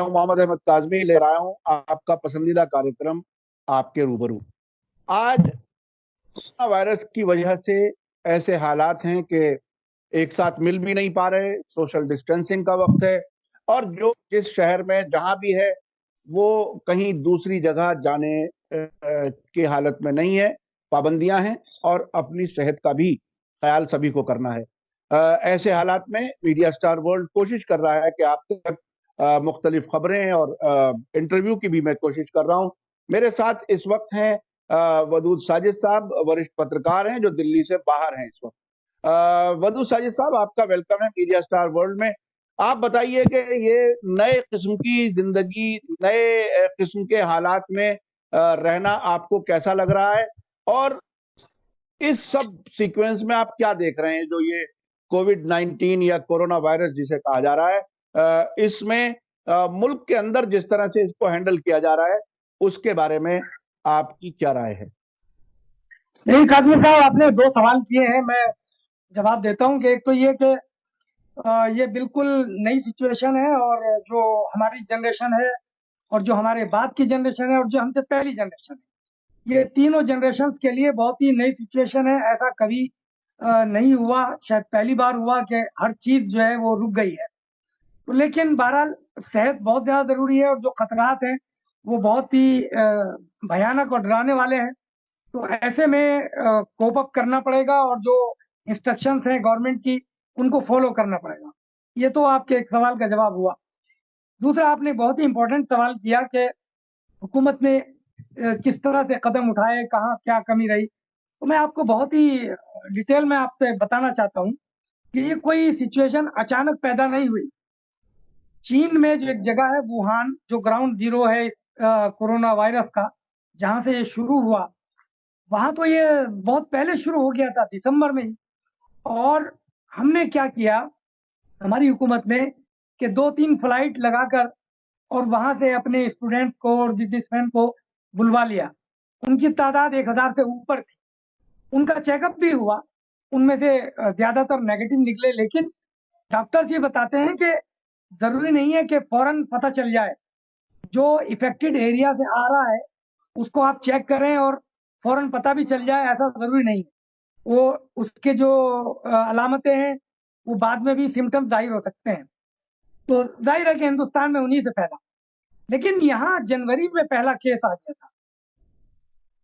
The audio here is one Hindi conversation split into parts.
हूं मोहम्मद अहमद काजमी, ले रहा हूं आपका पसंदीदा कार्यक्रम आपके रूबरू। आज कोरोना वायरस की वजह से ऐसे हालात हैं कि एक साथ मिल भी नहीं पा रहे, सोशल डिस्टेंसिंग का वक्त है, और जो जिस शहर में जहां भी है वो कहीं दूसरी जगह जाने की हालत में नहीं है, पाबंदियां हैं और अपनी सेहत का भी ख्याल सभी को करना है। ऐसे हालात में मीडिया स्टार वर्ल्ड कोशिश कर रहा है कि आप तक मुख्तलिफ खबरें और इंटरव्यू की भी मैं कोशिश कर रहा हूं। मेरे साथ इस वक्त हैं वदूद साजिद साहब, वरिष्ठ पत्रकार हैं जो दिल्ली से बाहर हैं इस वक्त। वदूद साजिद साहब, आपका वेलकम है मीडिया स्टार वर्ल्ड में। आप बताइए कि ये नए किस्म की जिंदगी, नए किस्म के हालात में रहना आपको कैसा लग रहा है, और इस सब सीक्वेंस में आप क्या देख रहे हैं जो ये कोविड-19 या कोरोना वायरस जिसे कहा जा रहा है, इसमें मुल्क के अंदर जिस तरह से इसको हैंडल किया जा रहा है, उसके बारे में आपकी क्या राय है? नहीं, काजमी साहब, आपने दो सवाल किए हैं। मैं जवाब देता हूँ कि एक तो ये कि ये बिल्कुल नई सिचुएशन है, और जो हमारी जनरेशन है और जो हमारे बाद की जनरेशन है और जो हमसे पहली जनरेशन है, ये तीनों जनरेशन्स के लिए बहुत ही नई सिचुएशन है। ऐसा कभी नहीं हुआ, शायद पहली बार हुआ कि हर चीज जो है वो रुक गई है। तो लेकिन बहरहाल सेहत बहुत ज्यादा जरूरी है, और जो खतरात हैं वो बहुत ही भयानक और डराने वाले हैं। तो ऐसे में कोप अप करना पड़ेगा, और जो इंस्ट्रक्शंस हैं गवर्नमेंट की उनको फॉलो करना पड़ेगा। ये तो आपके एक सवाल का जवाब हुआ। दूसरा, आपने बहुत ही इंपॉर्टेंट सवाल किया कि हुकूमत ने किस तरह से कदम उठाए, कहाँ क्या कमी रही। तो मैं आपको बहुत ही डिटेल में आपसे बताना चाहता हूँ कि ये कोई सिचुएशन अचानक पैदा नहीं हुई। चीन में जो एक जगह है वुहान, जो ग्राउंड जीरो है इस कोरोना वायरस का, जहां से ये शुरू हुआ, वहां तो ये बहुत पहले शुरू हो गया था, दिसंबर में ही। और हमने क्या किया, हमारी हुकूमत ने, कि 2-3 फ्लाइट लगाकर और वहां से अपने स्टूडेंट्स को और बिजनेसमैन को बुलवा लिया। उनकी तादाद 1000 से ऊपर थी। उनका चेकअप भी हुआ, उनमें से ज्यादातर नेगेटिव निकले। लेकिन डॉक्टर्स ये बताते हैं कि जरूरी नहीं है कि फौरन पता चल जाए। जो इफेक्टेड एरिया से आ रहा है उसको आप चेक करें और फौरन पता भी चल जाए, ऐसा जरूरी नहीं है। वो उसके जो अलामतें हैं वो बाद में भी सिम्टम्स जाहिर हो सकते हैं। तो जाहिर है कि हिंदुस्तान में उन्हीं से फैला। लेकिन यहाँ जनवरी में पहला केस आ गया था।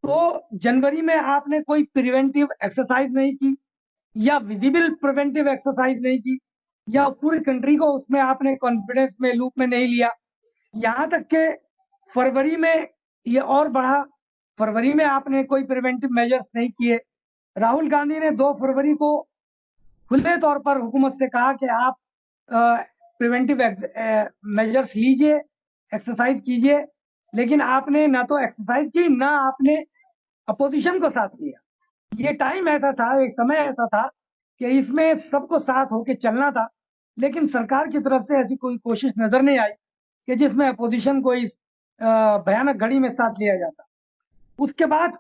तो जनवरी में आपने कोई प्रिवेंटिव एक्सरसाइज नहीं की, या विजिबल प्रिवेंटिव एक्सरसाइज नहीं की, या पूरी कंट्री को उसमें आपने कॉन्फिडेंस में लूप में नहीं लिया। यहाँ तक के फरवरी में ये और बढ़ा। फरवरी में आपने कोई प्रिवेंटिव मेजर्स नहीं किए। राहुल गांधी ने 2 फरवरी को खुले तौर पर हुकूमत से कहा कि आप प्रिवेंटिव मेजर्स लीजिए, एक्सरसाइज कीजिए। लेकिन आपने ना तो एक्सरसाइज की, ना आपने अपोजिशन को साथ लिया। ये टाइम ऐसा था, एक समय ऐसा था कि इसमें सबको साथ होके चलना था। लेकिन सरकार की तरफ से ऐसी कोई कोशिश नजर नहीं आई कि जिसमें अपोजिशन को इस भयानक घड़ी में साथ लिया जाता। उसके बाद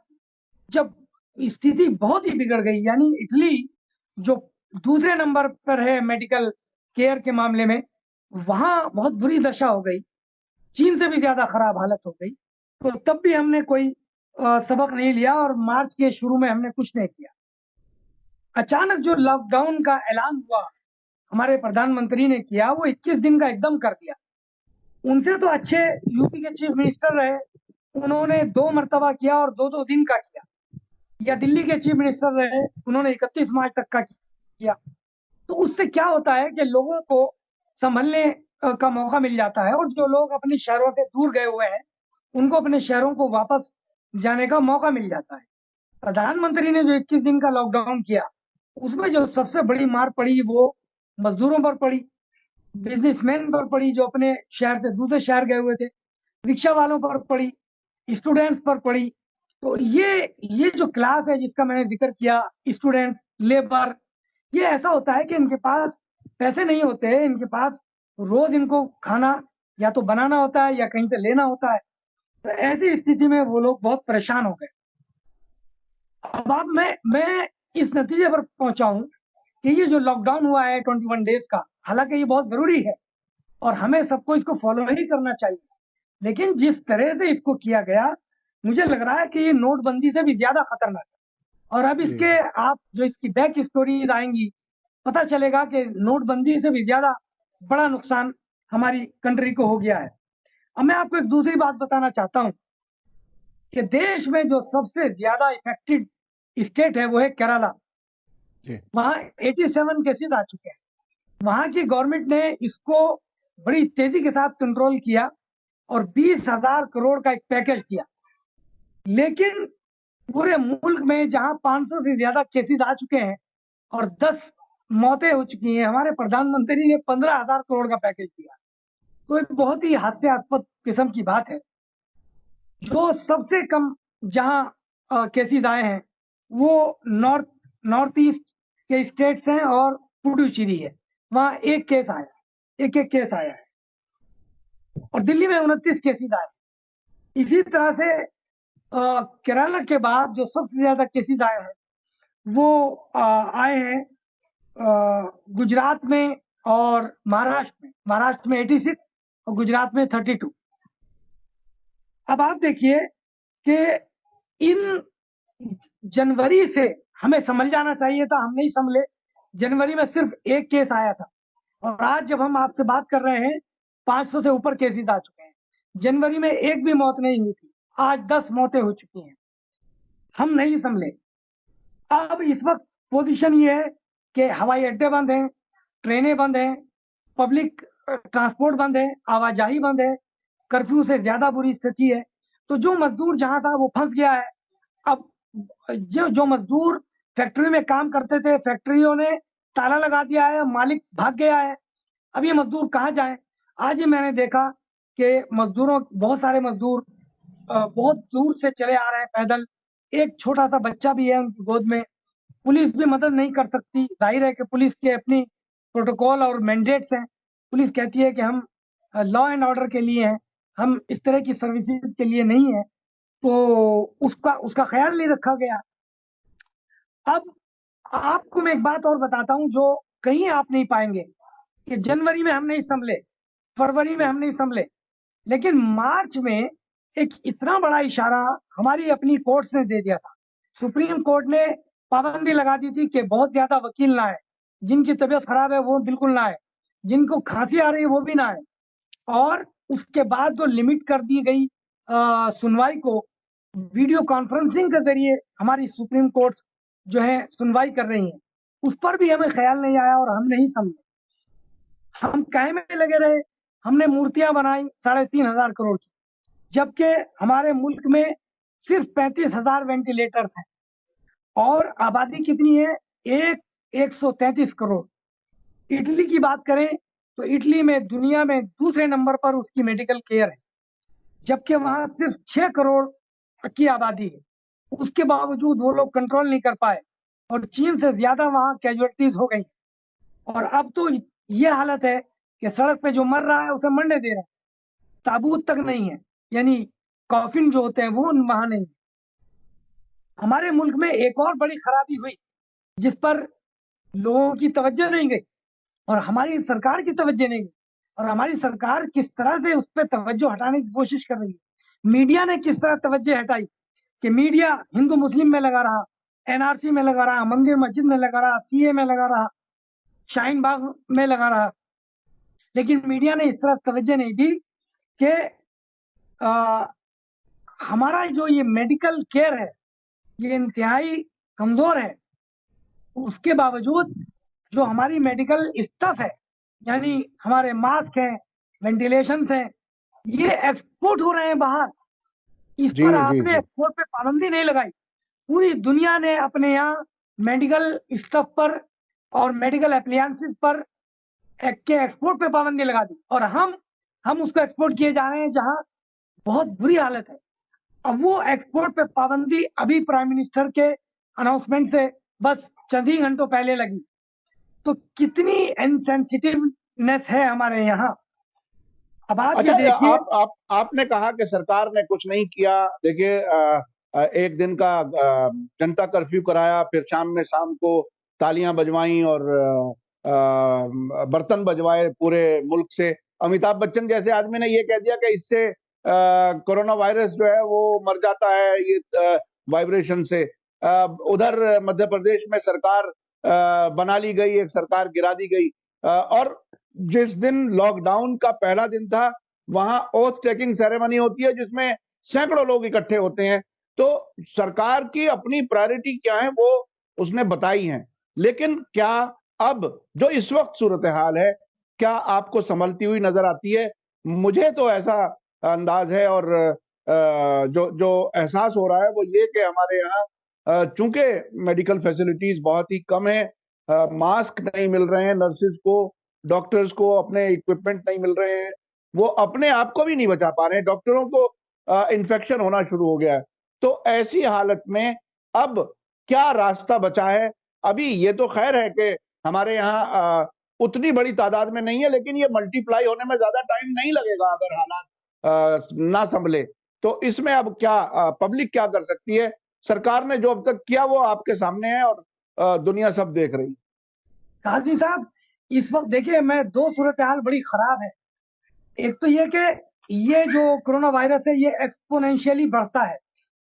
जब स्थिति बहुत ही बिगड़ गई, यानी इटली जो दूसरे नंबर पर है मेडिकल केयर के मामले में, वहां बहुत बुरी दशा हो गई। चीन से भी ज्यादा खराब हालत हो गई। तो तब भी हमने कोई सबक नहीं लिया, और मार्च के शुरू में हमने कुछ नहीं किया। अचानक जो लॉकडाउन का ऐलान हुआ, हमारे प्रधानमंत्री ने किया, वो 21 दिन का एकदम कर दिया। उनसे तो अच्छे यूपी के चीफ मिनिस्टर रहे, उन्होंने 2 मरतबा किया और 2-2 दिन का किया। या दिल्ली के चीफ मिनिस्टर रहे, उन्होंने 31 मार्च तक का किया। तो उससे क्या होता है कि लोगों को संभलने का मौका मिल जाता है, और जो लोग अपने शहरों से दूर गए हुए हैं उनको अपने शहरों को वापस जाने का मौका मिल जाता है। प्रधानमंत्री ने जो 21 दिन का लॉकडाउन किया, उसमें जो सबसे बड़ी मार पड़ी वो मजदूरों पर पड़ी, बिजनेसमैन पर पड़ी जो अपने शहर से दूसरे शहर गए हुए थे, रिक्शा वालों पर पड़ी, स्टूडेंट्स पर पड़ी। तो ये जो क्लास है जिसका मैंने जिक्र किया, स्टूडेंट्स, लेबर, ये ऐसा होता है कि इनके पास पैसे नहीं होते हैं, इनके पास रोज इनको खाना या तो बनाना होता है या कहीं से लेना होता है। तो ऐसी स्थिति में वो लोग बहुत परेशान हो गए। अब आप मैं इस नतीजे पर पहुंचा हूं कि ये जो लॉकडाउन हुआ है 21 डेज का, हालांकि ये बहुत जरूरी है, और हमें सबको इसको फॉलो ही करना चाहिए। लेकिन जिस तरह से इसको किया गया, मुझे लग रहा है कि ये नोटबंदी से भी ज्यादा खतरनाक है। और अब जी इसके आप जो इसकी बैक स्टोरीज आएंगी, पता चलेगा कि नोटबंदी से भी ज्यादा बड़ा नुकसान हमारी कंट्री को हो गया है। अब मैं आपको एक दूसरी बात बताना चाहता हूं कि देश में जो सबसे ज्यादा इफेक्टेड स्टेट है वो है केरला। जी वहां 87 केसेस आ चुके हैं। वहां की गवर्नमेंट ने इसको बड़ी तेजी के साथ कंट्रोल किया और 20,000 करोड़ का एक पैकेज दिया। लेकिन पूरे मुल्क में जहां 500 से ज्यादा केसेस आ चुके हैं और 10 मौतें हो चुकी हैं, हमारे प्रधानमंत्री ने 15,000 करोड़ का पैकेज दिया। तो एक बहुत ही हास्यास्पद किस्म की बात है। जो सबसे कम जहां केसेस आए हैं वो नॉर्थ ईस्ट के स्टेट्स हैं और पुडुचेरी है। वहां एक केस आया, एक एक केस आया है। और दिल्ली में 29 केसेस आए। इसी तरह से केरला के बाद जो सबसे ज्यादा केसेस आए हैं वो आए हैं गुजरात में और महाराष्ट्र में 86 और गुजरात में 32। अब आप देखिए कि इन जनवरी से हमें समझ जाना चाहिए था, हम नहीं संभले। जनवरी में सिर्फ एक केस आया था और आज जब हम आपसे बात कर रहे हैं 500 से ऊपर केसेस आ चुके हैं। जनवरी में एक भी मौत नहीं हुई थी, आज 10 मौतें हो चुकी हैं। हम नहीं संभले। अब इस वक्त पोजीशन ये है कि हवाई अड्डे बंद हैं, ट्रेनें बंद हैं, पब्लिक ट्रांसपोर्ट बंद है, आवाजाही बंद है, कर्फ्यू से ज्यादा बुरी स्थिति है। तो जो मजदूर जहां था वो फंस गया है। अब जो जो मजदूर फैक्ट्री में काम करते थे, फैक्ट्रियों ने ताला लगा दिया है, मालिक भाग गया है। अब ये मजदूर कहाँ जाएं? आज ही मैंने देखा कि बहुत सारे मजदूर बहुत दूर से चले आ रहे हैं पैदल। एक छोटा सा बच्चा भी है उनकी गोद में। पुलिस भी मदद नहीं कर सकती। जाहिर है कि पुलिस के अपनी प्रोटोकॉल और मैंडेट्स हैं। पुलिस कहती है कि हम लॉ एंड ऑर्डर के लिए हैं, हम इस तरह की सर्विसेज के लिए नहीं है। तो उसका उसका ख्याल नहीं रखा गया। अब आपको मैं एक बात और बताता हूं जो कहीं आप नहीं पाएंगे कि जनवरी में हम नहीं संभले, फरवरी में हम नहीं संभले, लेकिन मार्च में एक इतना बड़ा इशारा हमारी अपनी कोर्ट ने दे दिया था। सुप्रीम कोर्ट ने पाबंदी लगा दी थी कि बहुत ज्यादा वकील ना आए, जिनकी तबीयत खराब है वो बिल्कुल ना आए, जिनको खांसी आ रही है वो भी ना आए। और उसके बाद जो लिमिट कर दी गई सुनवाई को, वीडियो कॉन्फ्रेंसिंग के जरिए हमारी सुप्रीम कोर्ट जो है सुनवाई कर रही है, उस पर भी हमें ख्याल नहीं आया और हम नहीं समझे। हम काहे में लगे रहे। हमने मूर्तियां बनाई 3,500 करोड़ की, जबकि हमारे मुल्क में सिर्फ 35,000 वेंटिलेटर्स हैं और आबादी कितनी है? 133 करोड़। इटली की बात करें तो इटली में दुनिया में दूसरे नंबर पर उसकी मेडिकल केयर है, जबकि वहां सिर्फ 6 करोड़ की आबादी है। उसके बावजूद वो लोग कंट्रोल नहीं कर पाए और चीन से ज्यादा वहां कैजुअलिटीज हो गई। और अब तो ये हालत है कि सड़क पे जो मर रहा है उसे मरने दे रहे हैं, ताबूत तक नहीं है, यानी कॉफिन जो होते हैं वो वहां नहीं है। हमारे मुल्क में एक और बड़ी खराबी हुई जिस पर लोगों की तवज्जो नहीं गई और हमारी सरकार की तवज्जो नहीं गई। और हमारी सरकार किस तरह से उस पर तवज्जो हटाने की कोशिश कर रही है। मीडिया ने किस तरह तवज्जो हटाई कि मीडिया हिंदू मुस्लिम में लगा रहा, एनआरसी में लगा रहा, मंदिर मस्जिद में लगा रहा, सीए में लगा रहा, शाहीन बाग में लगा रहा। लेकिन मीडिया ने इस तरह तवज्जो नहीं दी कि हमारा जो ये मेडिकल केयर है ये इंतहाई कमजोर है। उसके बावजूद जो हमारी मेडिकल स्टफ है, यानी हमारे मास्क हैं, वेंटिलेशन हैं, ये एक्सपोर्ट हो रहे हैं बाहर। इस जी पर जी आपने जी एक्सपोर्ट पे पाबंदी नहीं लगाई। पूरी दुनिया ने अपने यहाँ मेडिकल स्टफ पर और मेडिकल एप्लियंसेस पर के एक्सपोर्ट पे पाबंदी लगा दी और हम उसको एक्सपोर्ट किए जा रहे हैं जहां बहुत बुरी हालत है। अब वो एक्सपोर्ट पे पाबंदी अभी प्राइम मिनिस्टर के अनाउंसमेंट से बस चंद ही घंटों पहले लगी। तो कितनी इनसेंसिटिवनेस है हमारे यहाँ। अब आप ये अच्छा, देखिए। आपने कहा कि सरकार ने कुछ नहीं किया। देखिए, एक दिन का जनता कर्फ्यू कराया, फिर शाम को तालियां बजवाई और बर्तन बजवाए पूरे मुल्क से। अमिताभ बच्चन जैसे आदमी ने ये कह दिया कि इससे कोरोना वायरस जो है वो मर जाता है ये वाइब्रेशन से। उधर मध्य प्रदेश में सरकार बना ली गई, एक सरकार गिरा दी गई। और जिस दिन लॉकडाउन का पहला दिन था, वहां ओथ टेकिंग सेरेमनी होती है जिसमें सैकड़ों लोग इकट्ठे होते हैं। तो सरकार की अपनी प्रायोरिटी क्या है वो उसने बताई है। लेकिन क्या अब जो इस वक्त सूरत हाल है, क्या आपको संभलती हुई नजर आती है? मुझे तो ऐसा अंदाज है, और जो जो एहसास हो रहा है वो ये कि हमारे यहाँ चूंकि मेडिकल फैसिलिटीज बहुत ही कम है, मास्क नहीं मिल रहे हैं नर्सिस को, डॉक्टर्स को अपने इक्विपमेंट नहीं मिल रहे हैं, वो अपने आप को भी नहीं बचा पा रहे हैं, डॉक्टरों को इन्फेक्शन होना शुरू हो गया है। तो ऐसी हालत में अब क्या रास्ता बचा है? अभी ये तो खैर है कि हमारे यहाँ उतनी बड़ी तादाद में नहीं है, लेकिन ये मल्टीप्लाई होने में ज्यादा टाइम नहीं लगेगा अगर हालात ना संभले। तो इसमें अब क्या पब्लिक क्या कर सकती है? सरकार ने जो अब तक किया वो आपके सामने है, और दुनिया सब देख रही। काजी साहब, इस वक्त देखिए, मैं दो सूरत हाल बड़ी खराब है। एक तो ये कि ये जो कोरोना वायरस है ये एक्सपोनेंशियली बढ़ता है,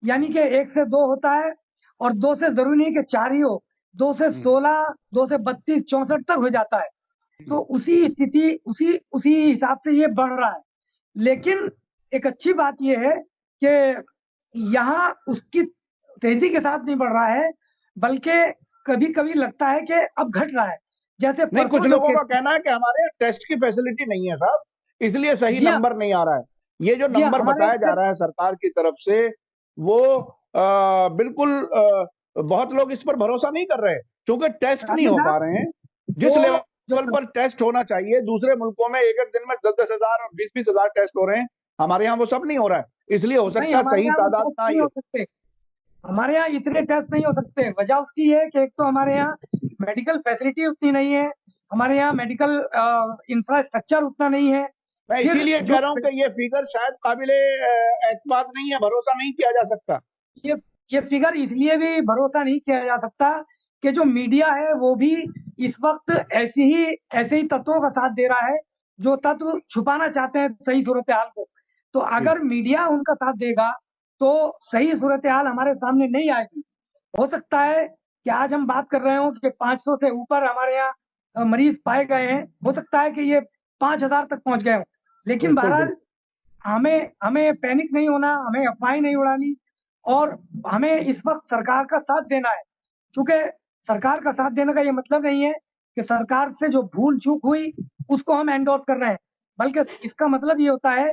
यानी कि 1 से 2 होता है, और 2 से जरूरी नहीं कि 4 ही हो, 2 से हम्म, 16, 2 से 32, 64 तक हो जाता है। तो उसी स्थिति, उसी उसी हिसाब से ये बढ़ रहा है। लेकिन एक अच्छी बात ये है कि यहाँ उसकी तेजी के साथ नहीं बढ़ रहा है, बल्कि कभी कभी लगता है कि अब घट रहा है। जैसे नहीं, कुछ परसों जो लोगों केस, का कहना है कि हमारे यहाँ टेस्ट की फैसिलिटी नहीं है साहब, इसलिए सही जी हाँ, नंबर नहीं आ रहा है। ये जो जी हाँ, नंबर हमारे बताया जा टेस्ट, रहा है सरकार की तरफ से, वो बिल्कुल बहुत लोग इस पर भरोसा नहीं कर रहे, क्योंकि टेस्ट नहीं काजी हो साहब, पा रहे हैं। जो जिस जो लेवल सर, पर टेस्ट होना चाहिए, दूसरे मुल्कों में एक एक दिन में 10-10 हजार और 20-20 हजार टेस्ट हो रहे हैं, हमारे यहाँ वो सब नहीं हो रहा है। इसलिए हो नहीं, सकता है हमारे सही यहाँ वो तादाद टेस्ट ना आई नहीं हो हो। सकते। हमारे यहाँ इतने टेस्ट नहीं हो सकते। वजह उसकी है कि एक तो हमारे यहाँ मेडिकल फैसिलिटी उतनी नहीं है, हमारे यहाँ मेडिकल इंफ्रास्ट्रक्चर उतना नहीं है। मैं फिर इसीलिए जो कह रहा हूं कि ये फिगर शायद काबिले एतमाद नहीं है, भरोसा नहीं किया जा सकता। ये ये फिगर इसलिए भी भरोसा नहीं किया जा सकता कि जो मीडिया है वो भी इस वक्त ऐसे ही तत्वों का साथ दे रहा है जो तत्व छुपाना चाहते हैं सही सूरत हाल को। तो जी। अगर मीडिया उनका साथ देगा तो सही सूरत हाल हमारे सामने नहीं आएगी। हो सकता है कि आज हम बात कर रहे हो कि 500 से ऊपर हमारे यहाँ मरीज पाए गए हैं, हो सकता है कि ये 5,000 तक पहुंच गए हो। लेकिन बिल्कुल बहरहाल बिल्कुल। हमें हमें पैनिक नहीं होना, हमें अफवाहें नहीं उड़ानी, और हमें इस वक्त सरकार का साथ देना है। चूंकि सरकार का साथ देने का ये मतलब नहीं है कि सरकार से जो भूल चूक हुई उसको हम एंडोर्स कर रहे हैं, बल्कि इसका मतलब ये होता है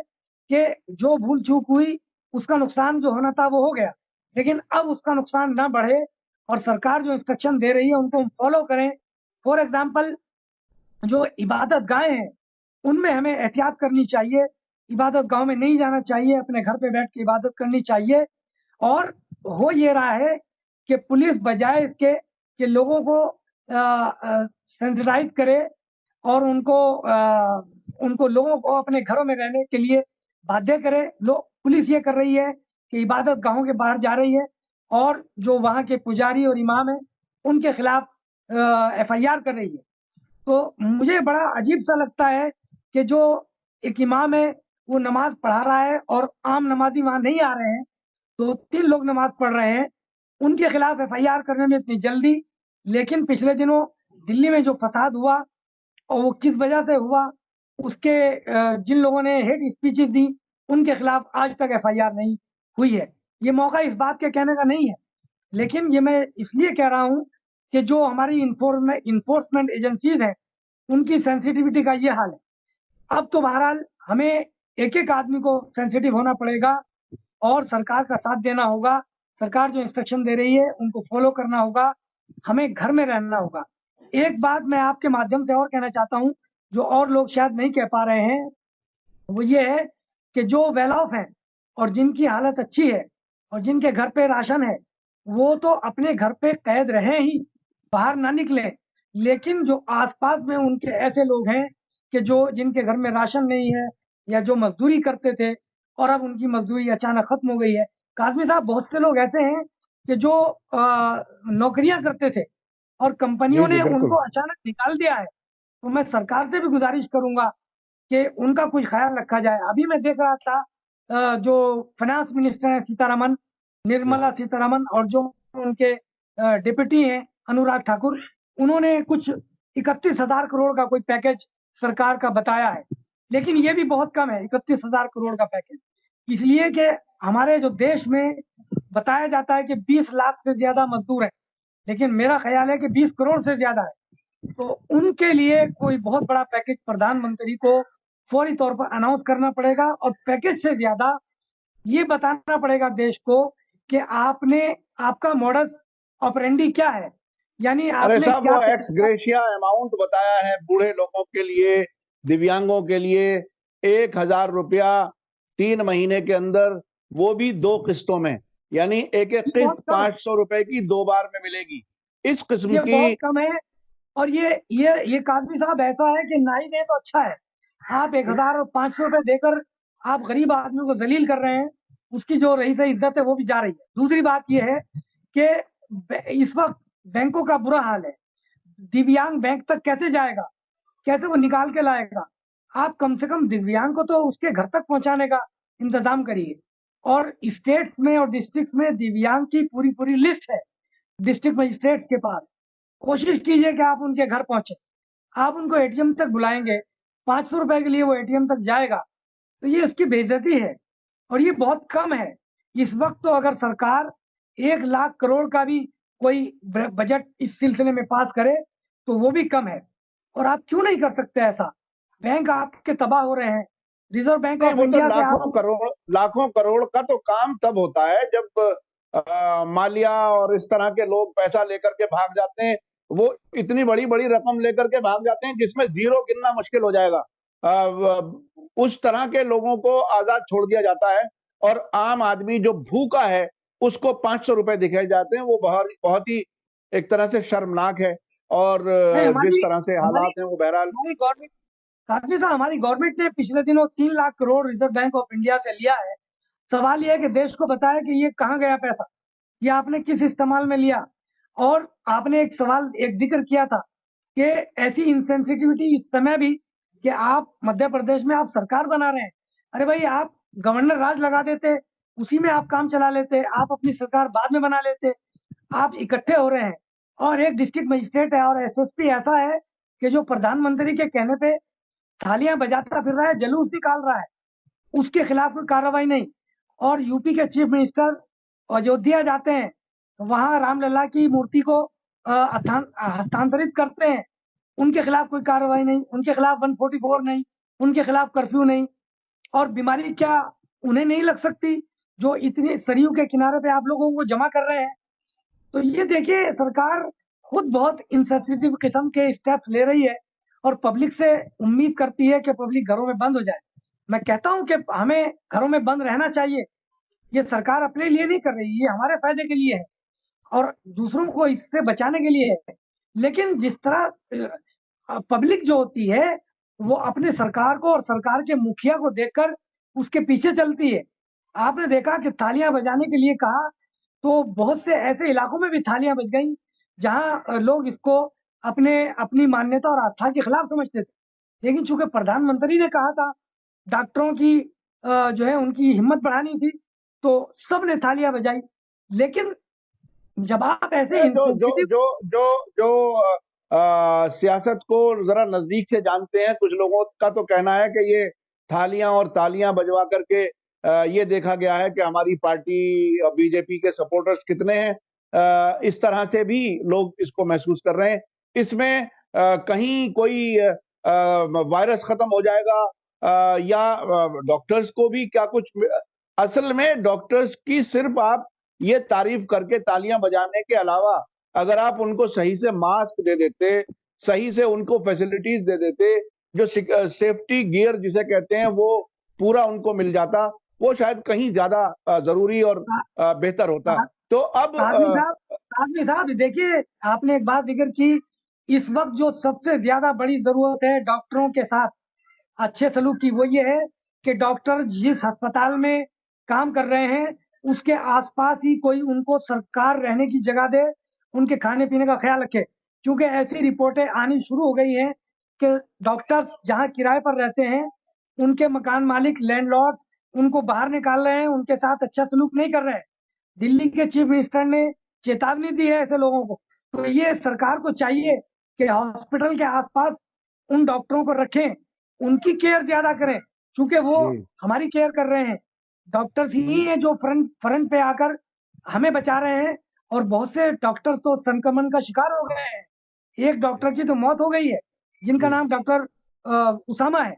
कि जो भूल चूक हुई उसका नुकसान जो होना था वो हो गया, लेकिन अब उसका नुकसान ना बढ़े, और सरकार जो इंस्ट्रक्शन दे रही है उनको हम फॉलो करें। फॉर एग्जाम्पल, जो इबादत गाहें हैं उनमें हमें एहतियात करनी चाहिए। इबादत गांव में नहीं जाना चाहिए, अपने घर पे बैठ के इबादत करनी चाहिए। और हो ये रहा है कि पुलिस बजाय इसके कि लोगों को सेंसिटाइज करे और उनको लोगों को अपने घरों में रहने के लिए बाध्य करे, पुलिस ये कर रही है कि इबादत गाहों के बाहर जा रही है और जो वहाँ के पुजारी और इमाम है उनके खिलाफ एफआईआर कर रही है। तो मुझे बड़ा अजीब सा लगता है कि जो एक इमाम है वो नमाज पढ़ा रहा है और आम नमाजी वहां नहीं आ रहे हैं, तो 3 लोग नमाज पढ़ रहे हैं, उनके खिलाफ एफआईआर करने में इतनी जल्दी। लेकिन पिछले दिनों दिल्ली में जो फसाद हुआ और वो किस वजह से हुआ, उसके जिन लोगों ने हेट स्पीचेस दी उनके खिलाफ आज तक एफआईआर नहीं हुई है। ये मौका इस बात के कहने का नहीं है, लेकिन ये मैं इसलिए कह रहा हूं कि जो हमारी इन्फोर्समेंट एजेंसीज हैं उनकी सेंसिटिविटी का ये हाल है। अब तो बहरहाल हमें एक एक आदमी को सेंसिटिव होना पड़ेगा और सरकार का साथ देना होगा। सरकार जो इंस्ट्रक्शन दे रही है उनको फॉलो करना होगा, हमें घर में रहना होगा। एक बात मैं आपके माध्यम से और कहना चाहता हूं जो और लोग शायद नहीं कह पा रहे हैं, वो ये है कि जो वेल ऑफ हैं और जिनकी हालत अच्छी है और जिनके घर पे राशन है, वो तो अपने घर पे कैद रहे ही, बाहर ना निकले। लेकिन जो आसपास में उनके ऐसे लोग हैं कि जो जिनके घर में राशन नहीं है या जो मजदूरी करते थे और अब उनकी मजदूरी अचानक खत्म हो गई है। काजमी साहब, बहुत से लोग ऐसे हैं कि जो नौकरियां करते थे और जी कंपनियों जी ने बिल्कुल। उनको अचानक निकाल दिया है। तो मैं सरकार से भी गुजारिश करूंगा कि उनका कुछ ख्याल रखा जाए। अभी मैं देख रहा था जो फाइनेंस मिनिस्टर है सीतारमन, जी। निर्मला सीतारमन, और जो उनके डिप्टी हैं अनुराग ठाकुर, उन्होंने कुछ 31,000 करोड़ का कोई पैकेज सरकार का बताया है। लेकिन ये भी बहुत कम है 31,000 करोड़ का पैकेज, इसलिए कि हमारे जो देश में बताया जाता है कि 20 लाख से ज्यादा मजदूर हैं, लेकिन मेरा ख्याल है कि 20 करोड़ से ज्यादा है। तो उनके लिए कोई बहुत बड़ा पैकेज प्रधानमंत्री को फौरी तौर पर अनाउंस करना पड़ेगा, और पैकेज से ज्यादा ये बताना पड़ेगा देश को कि आपने, आपका मॉडस ऑपरेंडी क्या है, यानी अरे आपने साहब, क्या वो एक्स तरीका। ग्रेशिया अमाउंट बताया है बूढ़े लोगों के लिए, दिव्यांगों के लिए, 1,000 रुपया 3 महीने के अंदर, वो भी 2 किस्तों में। यानी एक एक ये बहुत किस्त कम है, 500 रुपए की 2 बार में मिलेगी। इस किस्म ये की। बहुत कम है। और ये काजमी साहब ऐसा है कि ना ही दे तो अच्छा है। आप 1,500 रुपए देकर आप गरीब आदमी को जलील कर रहे हैं, उसकी जो रही सही इज्जत है वो भी जा रही है। दूसरी बात ये है कि इस वक्त बैंकों का बुरा हाल है। दिव्यांग बैंक तक कैसे जाएगा, कैसे वो निकाल के लाएगा? आप कम से कम दिव्यांग को तो उसके घर तक पहुंचाने का इंतजाम करिए। और स्टेट्स में और डिस्ट्रिक्ट्स में दिव्यांग की पूरी पूरी लिस्ट है डिस्ट्रिक्ट मजिस्ट्रेट्स के पास। कोशिश कीजिए कि आप उनके घर पहुंचे। आप उनको एटीएम तक बुलाएंगे, 500 रुपए के लिए वो एटीएम तक जाएगा, तो ये उसकी बेइज्जती है, और ये बहुत कम है। इस वक्त तो अगर सरकार 1 लाख करोड़ का भी कोई बजट इस सिलसिले में पास करे तो वो भी कम है। और आप क्यों नहीं कर सकते ऐसा? बैंक आपके तबाह हो रहे हैं। रिजर्व बैंक नहीं, ऑफ वो तो इंडिया से आप, लाखों करोड़ का तो काम तब होता है जब मालिया और इस तरह के लोग पैसा लेकर के भाग जाते हैं। वो इतनी बड़ी बड़ी रकम लेकर के भाग जाते हैं जिसमें जीरो गिनना मुश्किल हो जाएगा। उस तरह के लोगों को आजाद छोड़ दिया जाता है, और आम आदमी जो भूखा है उसको 500 रुपए दिखाए जाते हैं। वो बहुत बहुत ही एक तरह से शर्मनाक है। और नहीं, जिस हमारी तरह से हमारी हालात हैं वो बहरहाल। हमारी गवर्नमेंट, काफी साहब हमारी गवर्नमेंट ने पिछले दिनों 3 lakh crore reserve bank of India से लिया है। सवाल यह है कि देश को बताया कि ये कहाँ गया पैसा, ये आपने किस इस्तेमाल में लिया। और आपने एक सवाल, एक जिक्र किया था कि ऐसी इंसेंसिटिविटी इस समय भी, कि आप मध्य प्रदेश में आप सरकार बना रहे हैं। अरे भाई, आप गवर्नर राज लगा देते, उसी में आप काम चला लेते, आप अपनी सरकार बाद में बना लेते। आप इकट्ठे हो रहे हैं, और एक डिस्ट्रिक्ट मजिस्ट्रेट है और एसएसपी ऐसा है कि जो प्रधानमंत्री के कहने पे थालियां बजाता फिर रहा है, जलूस निकाल रहा है, उसके खिलाफ कोई कार्रवाई नहीं। और यूपी के चीफ मिनिस्टर अयोध्या जाते हैं, वहां रामलला की मूर्ति को हस्तांतरित करते हैं, उनके खिलाफ कोई कार्रवाई नहीं, उनके खिलाफ 144 नहीं, उनके खिलाफ कर्फ्यू नहीं। और बीमारी क्या उन्हें नहीं लग सकती, जो इतनी सरयू के किनारे पे आप लोगों को जमा कर रहे हैं? तो ये देखिए, सरकार खुद बहुत इंसेंसिटिव किस्म के स्टेप्स ले रही है, और पब्लिक से उम्मीद करती है कि पब्लिक घरों में बंद हो जाए। मैं कहता हूं कि हमें घरों में बंद रहना चाहिए। ये सरकार अपने लिए नहीं कर रही, ये हमारे फायदे के लिए है, और दूसरों को इससे बचाने के लिए है। लेकिन जिस तरह पब्लिक जो होती है, वो अपने सरकार को और सरकार के मुखिया को देखकर उसके पीछे चलती है। आपने देखा कि तालियां बजाने के लिए कहा, तो बहुत से ऐसे इलाकों में भी थालियां बज गई जहां लोग इसको अपने अपनी मान्यता और आस्था के खिलाफ समझते थे। लेकिन चूंकि प्रधानमंत्री ने कहा था, डॉक्टरों की जो है उनकी हिम्मत बढ़ानी थी, तो सब ने थालियां बजाई। लेकिन जब आप ऐसे जो जो इंसेंसिटिव, जो जो जो सियासत को जरा नजदीक से जानते हैं कुछ लोगों का तो कहना है कि ये थालियां और तालियां बजवा करके ये देखा गया है कि हमारी पार्टी बीजेपी के सपोर्टर्स कितने हैं। इस तरह से भी लोग इसको महसूस कर रहे हैं। इसमें कहीं कोई वायरस खत्म हो जाएगा, या डॉक्टर्स को भी क्या कुछ। असल में डॉक्टर्स की सिर्फ आप ये तारीफ करके तालियां बजाने के अलावा अगर आप उनको सही से मास्क दे देते, सही से उनको फैसिलिटीज दे देते, जो सेफ्टी गियर जिसे कहते हैं वो पूरा उनको मिल जाता, वो शायद कहीं ज्यादा जरूरी और बेहतर होता। तो अब काजमी साहब, काजमी साहब देखिए, आपने एक बात जिक्र की। इस वक्त जो सबसे ज्यादा बड़ी जरूरत है डॉक्टरों के साथ अच्छे सलूक की, वो ये है कि डॉक्टर जिस अस्पताल में काम कर रहे हैं उसके आसपास ही कोई उनको सरकार रहने की जगह दे, उनके खाने पीने का ख्याल रखे। क्योंकि ऐसी रिपोर्टें आनी शुरू हो गई हैं कि डॉक्टर्स जहां किराए पर रहते हैं उनके मकान मालिक, लैंडलॉर्ड उनको बाहर निकाल रहे हैं, उनके साथ अच्छा सलूक नहीं कर रहे हैं। दिल्ली के चीफ मिनिस्टर ने चेतावनी दी है ऐसे लोगों को। तो ये सरकार को चाहिए कि हॉस्पिटल के आसपास उन डॉक्टरों को रखें, उनकी केयर ज्यादा करें, क्योंकि वो जी हमारी केयर कर रहे हैं। डॉक्टर्स ही हैं जो फ्रंट पे आकर हमें बचा रहे हैं, और बहुत से डॉक्टर तो संक्रमण का शिकार हो गए हैं। एक डॉक्टर की तो मौत हो गई है, जिनका जी नाम डॉक्टर उसामा है।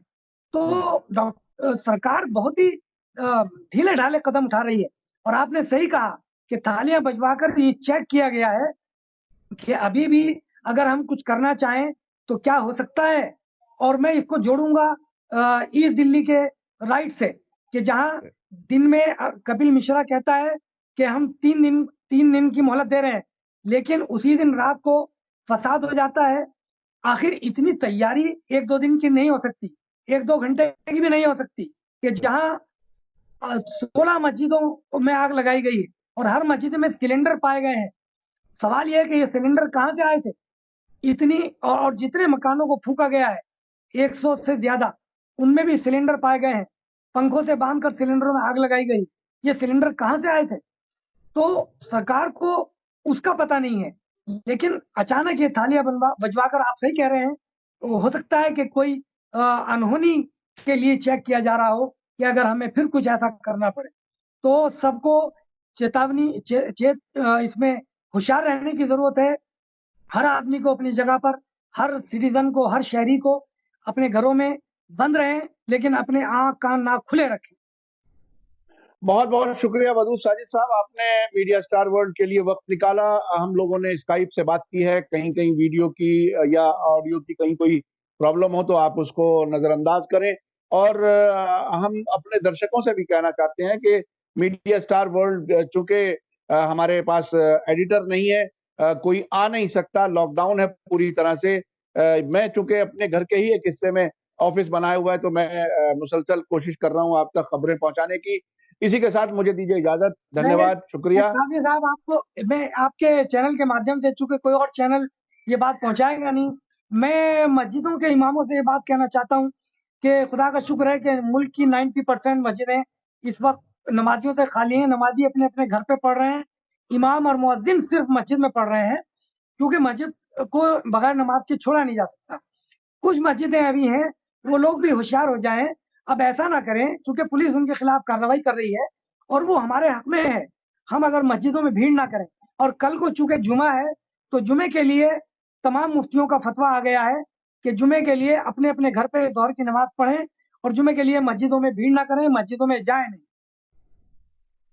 तो सरकार बहुत ही ढीले ढाले कदम उठा रही है। और आपने सही कहा कि तालियां बजवाकर ये चेक किया गया है कि अभी भी अगर हम कुछ करना चाहें तो क्या हो सकता है। और मैं इसको जोड़ूंगा ईस्ट दिल्ली के राइट से, कि जहां दिन में कपिल मिश्रा कहता है कि हम 3 दिन की मोहलत दे रहे हैं, लेकिन उसी दिन रात को फसाद हो जाता है। आखिर इतनी तैयारी 1-2 दिन की नहीं हो सकती, 1-2 घंटे की भी नहीं हो सकती, कि जहां 16 मस्जिदों में आग लगाई गई है और हर मस्जिद में सिलेंडर पाए गए हैं। सवाल यह है कि ये सिलेंडर कहां से आए थे इतनी, और जितने मकानों को फूका गया है 100 से ज्यादा, उनमें भी सिलेंडर पाए गए हैं। पंखों से बांधकर सिलेंडरों में आग लगाई गई। ये सिलेंडर कहां से आए थे? तो सरकार को उसका पता नहीं है, लेकिन अचानक ये थालियां बजवाकर, आप सही कह रहे हैं, तो हो सकता है कि कोई अनहोनी के लिए चेक किया जा रहा हो, कि अगर हमें फिर कुछ ऐसा करना पड़े। तो सबको इसमें होशियार रहने की जरूरत है। हर आदमी को अपनी जगह पर, हर सिटीजन को, हर शहरी को अपने घरों में बंद रहें, लेकिन अपने आंख कान नाक खुले रखें। बहुत बहुत शुक्रिया मधु साजिद साहब, आपने मीडिया स्टार वर्ल्ड के लिए वक्त निकाला। हम लोगों ने स्काइप से बात की है, कहीं कहीं वीडियो की या ऑडियो की कहीं कोई प्रॉब्लम हो तो आप उसको नजरअंदाज करें। और हम अपने दर्शकों से भी कहना चाहते हैं कि मीडिया स्टार वर्ल्ड चूंकि हमारे पास एडिटर नहीं है, कोई आ नहीं सकता, लॉकडाउन है पूरी तरह से। मैं चूंकि अपने घर के ही एक हिस्से में ऑफिस बनाया हुआ है, तो मैं मुसलसल कोशिश कर रहा हूँ आप तक खबरें पहुंचाने की। इसी के साथ मुझे दीजिए इजाजत। नहीं, धन्यवाद, शुक्रिया। काजी साहब, आपको मैं आपके चैनल के माध्यम से, चूंकि कोई और चैनल ये बात पहुंचाएगा नहीं, मैं मस्जिदों के इमामों से ये बात कहना चाहता हूँ कि खुदा का शुक्र है कि मुल्क की 90% मस्जिदें इस वक्त नमाजियों से खाली हैं। नमाजी अपने अपने घर पे पढ़ रहे हैं। इमाम और मुअज्जिन सिर्फ मस्जिद में पढ़ रहे हैं, क्योंकि मस्जिद को बगैर नमाज के छोड़ा नहीं जा सकता। कुछ मस्जिदें अभी हैं, वो लोग भी होशियार हो जाएं। अब ऐसा ना करें, क्योंकि पुलिस उनके खिलाफ कार्रवाई कर रही है और वो हमारे हक में है। हम अगर मस्जिदों में भीड़ ना करें, और कल को चूंकि जुमा है, तो जुमे के लिए तमाम मुफ्तियों का फतवा आ गया है कि जुमे के लिए अपने अपने घर पे जोहर की नमाज पढ़ें, और जुमे के लिए मस्जिदों में भीड़ ना करें, मस्जिदों में जाए नहीं।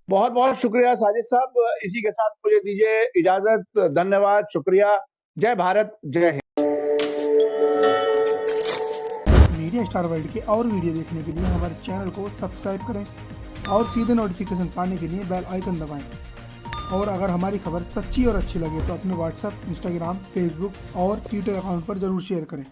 बहुत बहुत शुक्रिया साजिद साहब, इसी के साथ मुझे दीजिए इजाजत। धन्यवाद, शुक्रिया। जय भारत, जय हिंद। मीडिया स्टार वर्ल्ड के और वीडियो देखने के लिए हमारे चैनल को सब्सक्राइब करें और सीधे नोटिफिकेशन पाने के लिए बेल आइकन दबाएं। और अगर हमारी खबर सच्ची और अच्छी लगे तो अपने व्हाट्सएप, इंस्टाग्राम, फेसबुक और ट्विटर अकाउंट पर ज़रूर शेयर करें।